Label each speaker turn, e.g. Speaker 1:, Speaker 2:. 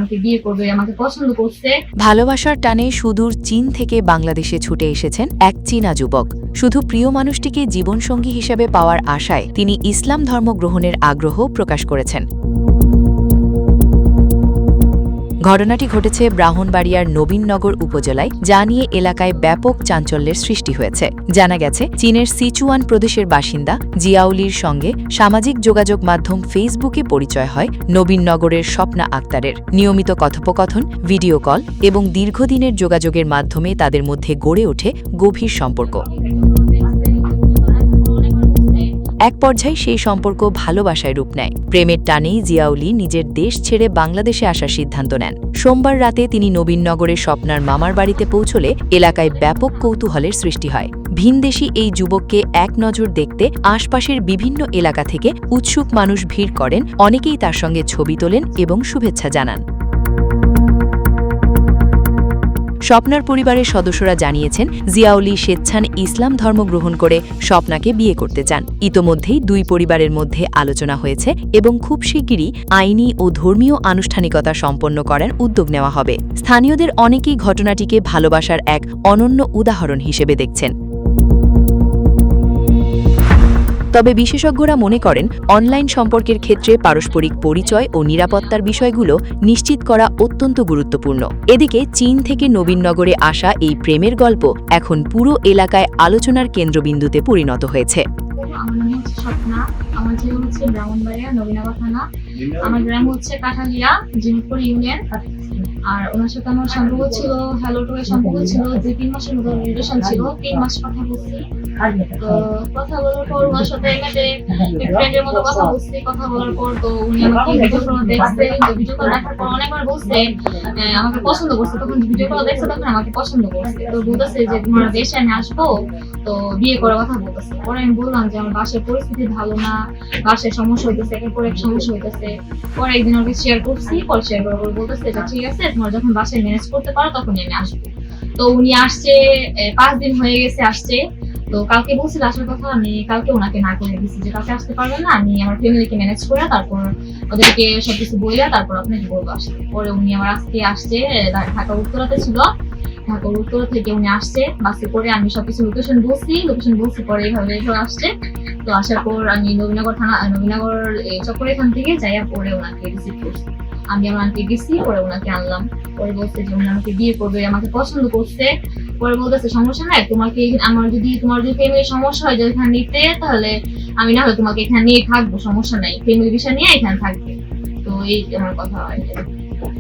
Speaker 1: আমাকে বিয়ে করবে, আমাকে পছন্দ করছে।
Speaker 2: ভালোবাসার টানে সুদূর চীন থেকে বাংলাদেশে ছুটে এসেছেন এক চীনা যুবক। শুধু প্রিয় মানুষটিকে জীবনসঙ্গী হিসেবে পাওয়ার আশায় তিনি ইসলাম ধর্ম গ্রহণের আগ্রহ প্রকাশ করেছেন। ঘটনাটি ঘটেছে ব্রাহ্মণবাড়িয়ার নবীননগর উপজেলায়, যা নিয়ে এলাকায় ব্যাপক চাঞ্চল্যের সৃষ্টি হয়েছে। জানা গেছে, চীনের সিচুয়ান প্রদেশের বাসিন্দা জিয়াউলির সঙ্গে সামাজিক যোগাযোগ মাধ্যম ফেসবুকে পরিচয় হয় নবীননগরের স্বপ্না আক্তারের। নিয়মিত কথোপকথন, ভিডিও কল এবং দীর্ঘদিনের যোগাযোগের মাধ্যমে তাদের মধ্যে গড়ে ওঠে গভীর সম্পর্ক। এক পর্যায়ে সেই সম্পর্ক ভালোবাসায় রূপ নেয়। প্রেমের টানেই জিয়াউলি নিজের দেশ ছেড়ে বাংলাদেশে আসার সিদ্ধান্ত নেন। সোমবার রাতে তিনি নবীননগরের স্বপ্নার মামার বাড়িতে পৌঁছলে এলাকায় ব্যাপক কৌতূহলের সৃষ্টি হয়। ভিনদেশী এই যুবককে এক নজর দেখতে আশপাশের বিভিন্ন এলাকা থেকে উৎসুক মানুষ ভিড় করেন। অনেকেই তার সঙ্গে ছবি তোলেন এবং শুভেচ্ছা জানান। স্বপ্নার পরিবারের সদস্যরা জানিয়েছেন, জিয়াউলি স্বেচ্ছায় ইসলাম ধর্ম গ্রহণ করে স্বপ্নাকে বিয়ে করতে চান। ইতোমধ্যেই দুই পরিবারের মধ্যে আলোচনা হয়েছে এবং খুব শিগগিরই আইনি ও ধর্মীয় আনুষ্ঠানিকতা সম্পন্ন করার উদ্যোগ নেওয়া হবে। স্থানীয়দের অনেকেই ঘটনাটিকে ভালোবাসার এক অনন্য উদাহরণ হিসেবে দেখছেন। তবে বিশেষজ্ঞরা মনে করেন, অনলাইন সম্পর্কের ক্ষেত্রে পারস্পরিক পরিচয় ও নিরাপত্তার বিষয়গুলো নিশ্চিত করা অত্যন্ত গুরুত্বপূর্ণ। এদিকে চীন থেকে নবীননগরে আসা এই প্রেমের গল্প এখন পুরো এলাকায় আলোচনার কেন্দ্রবিন্দুতে পরিণত হয়েছে।
Speaker 1: আমার নাম হচ্ছে স্বপ্না, আমার জেলা হচ্ছে ব্রাহ্মণবাড়িয়া নবীনগর থানা, আমার গ্রাম হচ্ছে কাঠালিয়া, জিনপুর ইউনিয়ন। আর ওনার সাথে আমার সম্পর্ক ছিল হ্যালো টু সম্পর্ক ছিল 2-3 মাসের মতো রিলেশন ছিল। 3 মাস কথা বলছি। তো কথা বলার পর ওনার সাথে এমনিতে ফ্রেন্ডের মতো কথা বলছি। কথা বলার পর তো উনি আমাকে ভিডিও কল দেখছে। তো ভিডিও কল দেখার পর অনেকবার বলছে আমাকে পছন্দ করছে। তখন ভিডিও কল দেখছে, তখন আমাকে পছন্দ করছে। তো বলতেছে যে তোমার দেশে আমি আসবো, তো বিয়ে করার কথা বলতেছে। পরে আমি বললাম যে আমার বাসার পরিস্থিতি ভালো না, বাসায় সমস্যা হইতেছে, একের পর এক সমস্যা হইতেছে। পরে একদিন ওকে শেয়ার করছি, পরে শেয়ার করার পর বলতেছে যে ঠিক আছে, তোমার যখন বাসায় ম্যানেজ করতে পারো তখনই আমি আসবো। তো উনি আসছে, 5 দিন হয়ে গেছে আসছে। তো কালকে বলছিল আসার কথা, আমি কালকে ওনাকে না করে দিচ্ছি যে কালকে আসতে পারবেন না, আমি আমার ফ্যামিলিকে ম্যানেজ করে তারপর ওদেরকে সবকিছু বইলা তারপর আপনাকে বলবো আসতে। পরে উনি আমার আজকে আসছে, ঢাকা উত্তরাতে ছিল, ঢাকা উত্তরা থেকে উনি আসছে বাসে করে। আমি সবকিছু লোকেশন বলছি পরে এইভাবে আসছে। তো আসার পর আমি নবীনগর থানা, নবীনগর চক্কর এখান থেকে যাইয়া পরে ওনাকে রিসিভ করছি। আমি আমার আন্টি গেছি, পরে ওনাকে আনলাম। পরে বলছে যে উনি আমাকে বিয়ে করবে, আমাকে পছন্দ করছে। পরে বলতেছে সমস্যা নাই, তোমাকে আমার যদি তোমার যদি ফ্যামিলির সমস্যা হয় যে এখানে নিতে, তাহলে আমি না হলে তোমাকে এখানে নিয়ে থাকবো, সমস্যা নাই, ফ্যামিলি বিষয় নিয়ে এখানে থাকবে। তো এই আমার কথা হয়।